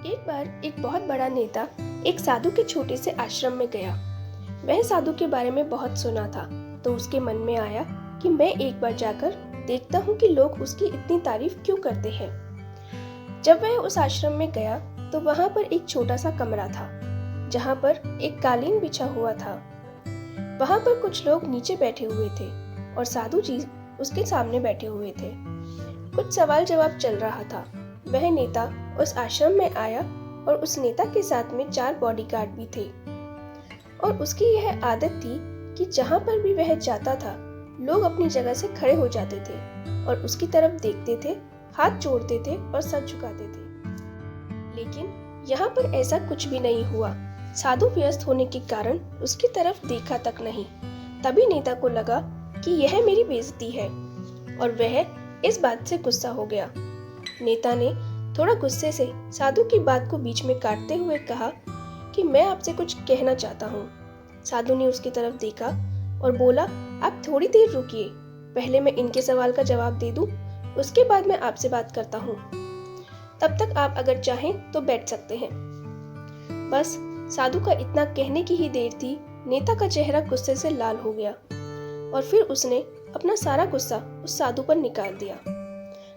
एक बार एक बहुत बड़ा नेता एक साधु के छोटे से आश्रम में गया। वह साधु के बारे में बहुत सुना था, तो उसके मन में आया कि मैं एक बार जाकर देखता हूँ कि लोग उसकी इतनी तारीफ क्यों करते हैं। जब वह उस आश्रम में गया तो वहाँ पर एक छोटा सा कमरा था, जहाँ पर एक कालीन बिछा हुआ था। वहाँ पर कुछ लोग नीचे बैठे हुए थे और साधु जी उसके सामने बैठे हुए थे। कुछ सवाल जवाब चल रहा था। वह नेता उस आश्रम में आया और उस नेता के साथ में 4 बॉडीगार्ड भी थे और उसकी यह आदत थी कि जहाँ पर भी वह जाता था लोग अपनी जगह से खड़े हो जाते थे और उसकी तरफ देखते थे, हाथ जोड़ते थे और सर झुकाते थे। लेकिन यहाँ पर ऐसा कुछ भी नहीं हुआ। साधु व्यस्त होने के कारण उसकी तरफ देखा तक नहीं। तभी नेता को लगा कि यह मेरी बेइज्जती है और वह इस बात से गुस्सा हो गया। नेता ने थोड़ा गुस्से से साधु की बात को बीच में काटते हुए कहा कि मैं आपसे कुछ कहना चाहता हूँ। साधु ने उसकी तरफ देखा और बोला, आप थोड़ी देर रुकिए, पहले मैं इनके सवाल का जवाब दे दूं, उसके बाद मैं आपसे बात करता हूँ। तब तक आप अगर चाहें तो बैठ सकते हैं। बस साधु का इतना कहने की ही देर थी, नेता का चेहरा गुस्से से लाल हो गया और फिर उसने अपना सारा गुस्सा उस साधु पर निकाल दिया।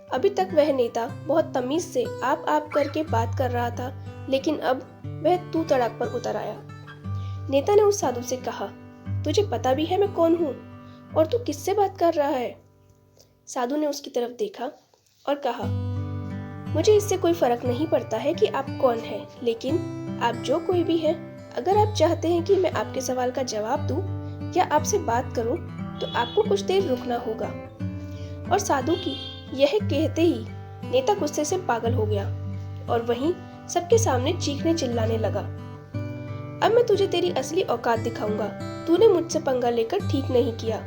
अभी तक वह नेता बहुत तमीज से आप करके बात कर रहा था, लेकिन अब वह तू तड़ाक पर उतर आया। नेता ने उस साधु से कहा, तुझे पता भी है मैं कौन हूँ और तू किससे बात कर रहा है? साधु ने उसकी तरफ देखा और कहा, मुझे इससे कोई फर्क नहीं पड़ता है कि आप कौन हैं, लेकिन आप जो कोई भी हैं, अगर आप चाहते हैं कि मैं आपके सवाल का जवाब दूं या आपसे बात करूं, तो आपको कुछ देर रुकना होगा। और साधु की यह कहते ही नेता गुस्से से पागल हो गया और वहीं सबके सामने चीखने चिल्लाने लगा, अब मैं तुझे तेरी असली औकात दिखाऊंगा, तूने मुझसे पंगा लेकर ठीक नहीं किया।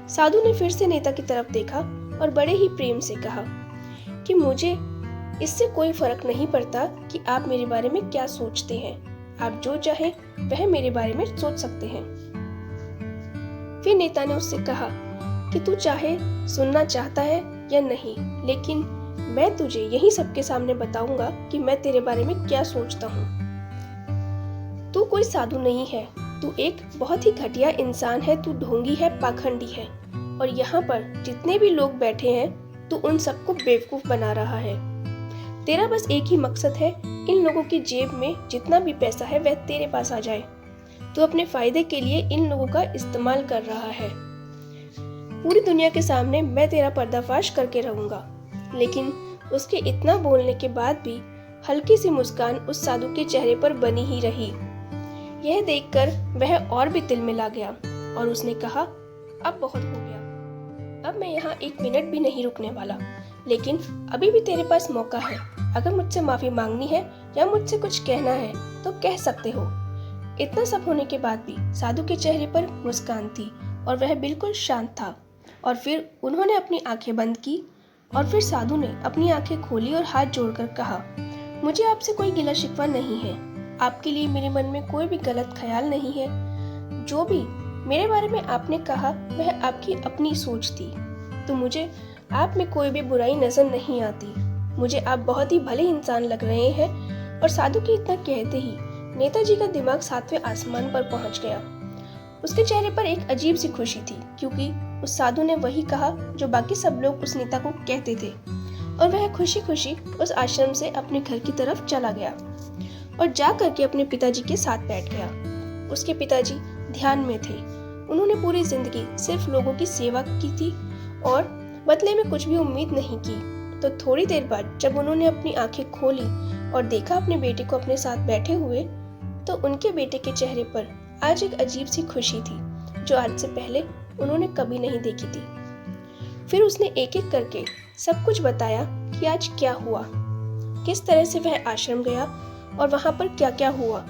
साधु ने फिर से नेता की तरफ देखा और बड़े ही प्रेम से कहा कि मुझे इससे कोई फर्क नहीं पड़ता कि आप मेरे बारे में क्या सोचते हैं, आप जो चाहें वह मेरे बारे में सोच सकते हैं। फिर नेता ने उससे कहा कि तू चाहे सुनना चाहता है या नहीं, लेकिन मैं तुझे यही सबके सामने बताऊंगा कि मैं तेरे बारे में क्या सोचता हूँ। तू कोई साधु नहीं है, तू एक बहुत ही घटिया इंसान है, तू ढोंगी है, पाखंडी है और यहाँ पर जितने भी लोग बैठे हैं तू उन सबको बेवकूफ बना रहा है। तेरा बस एक ही मकसद है, इन लोगों की जेब में जितना भी पैसा है वह तेरे पास आ जाए। तू अपने फायदे के लिए इन लोगों का इस्तेमाल कर रहा है। पूरी दुनिया के सामने मैं तेरा पर्दाफाश करके रहूंगा। लेकिन उसके इतना बोलने के बाद भी हल्की सी मुस्कान उस साधु के चेहरे पर बनी ही रही। यह देखकर वह और भी तिलमिला गया और उसने कहा, अब बहुत हो गया, अब मैं यहाँ 1 मिनट भी नहीं रुकने वाला, लेकिन अभी भी तेरे पास मौका है। अगर मुझसे माफी मांगनी है या मुझसे कुछ कहना है तो कह सकते हो। इतना सब होने के बाद भी साधु के चेहरे पर मुस्कान थी और वह बिल्कुल शांत था। और फिर उन्होंने अपनी आंखें बंद की और फिर साधु ने अपनी आंखें खोली और हाथ जोड़कर कहा, मुझे आपसे कोई गिला शिकवा नहीं है, आपके लिए मेरे मन में कोई भी गलत ख्याल नहीं है। जो भी मेरे बारे में आपने कहा वह आपकी अपनी सोच थी, तो मुझे आप में कोई भी बुराई नजर नहीं आती। मुझे आप बहुत ही भले इंसान लग रहे हैं। और साधु के इतना कहते ही नेताजी का दिमाग 7वें आसमान पर पहुंच गया। उसके चेहरे पर एक अजीब सी खुशी थी, क्योंकि उस साधु ने वही कहा जो बाकी सब लोग उस नेता को कहते थे। और वह खुशी खुशी उस आश्रम से अपने घर की तरफ चला गया और जा करके अपने पिताजी के साथ बैठ गया। उसके पिताजी ध्यान में थे। उन्होंने पूरी जिंदगी सिर्फ लोगों की सेवा की थी और बदले में कुछ भी उम्मीद नहीं की। तो थोड़ी देर बाद जब उन्होंने अपनी आंखें खोली और देखा अपने बेटे को अपने साथ बैठे हुए, तो उनके बेटे के चेहरे पर आज एक अजीब सी खुशी थी जो आज से पहले उन्होंने कभी नहीं देखी थी। फिर उसने एक एक करके सब कुछ बताया कि आज क्या हुआ, किस तरह से वह आश्रम गया और वहां पर क्या क्या हुआ,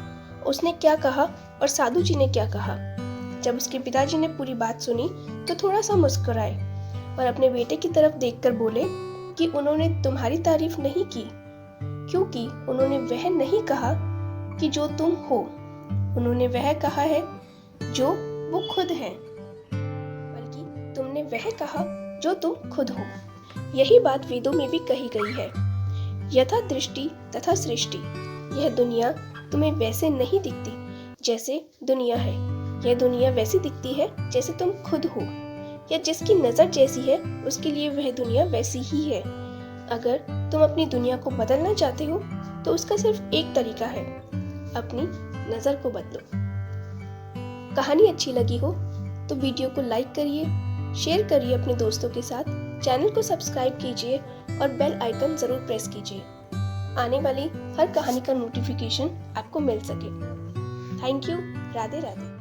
उसने क्या कहा और साधु जी ने क्या कहा। जब उसके पिताजी ने पूरी बात सुनी तो थोड़ा सा मुस्कुराए और अपने बेटे की तरफ देखकर बोले कि उन्होंने तुम्हारी तारीफ नहीं की, क्योंकि उन्होंने वह नहीं कहा कि जो तुम हो, उन्होंने वह कहा है जो वो खुद है, बल्कि तुमने वह कहा जो तुम खुद हो। यही बात वेदों में भी कही गई है यथा दृष्टि तथा सृष्टि। यह दुनिया तुम्हें वैसे नहीं दिखती जैसे दुनिया है। यह दुनिया वैसी दिखती है जैसे तुम खुद हो, या जिसकी नज़र जैसी है उसके लिए वह दुनिया वैसी ही है। अगर तुम अपनी दुनिया को बदलना चाहते हो तो उसका सिर्फ एक तरीका है, अपनी नज़र को बदलो। कहानी अच्छी लगी हो तो वीडियो को लाइक करिए, शेयर करिए अपने दोस्तों के साथ, चैनल को सब्सक्राइब कीजिए और बेल आइकन ज़रूर प्रेस कीजिए, आने वाली हर कहानी का नोटिफिकेशन आपको मिल सके। Thank you. राधे राधे।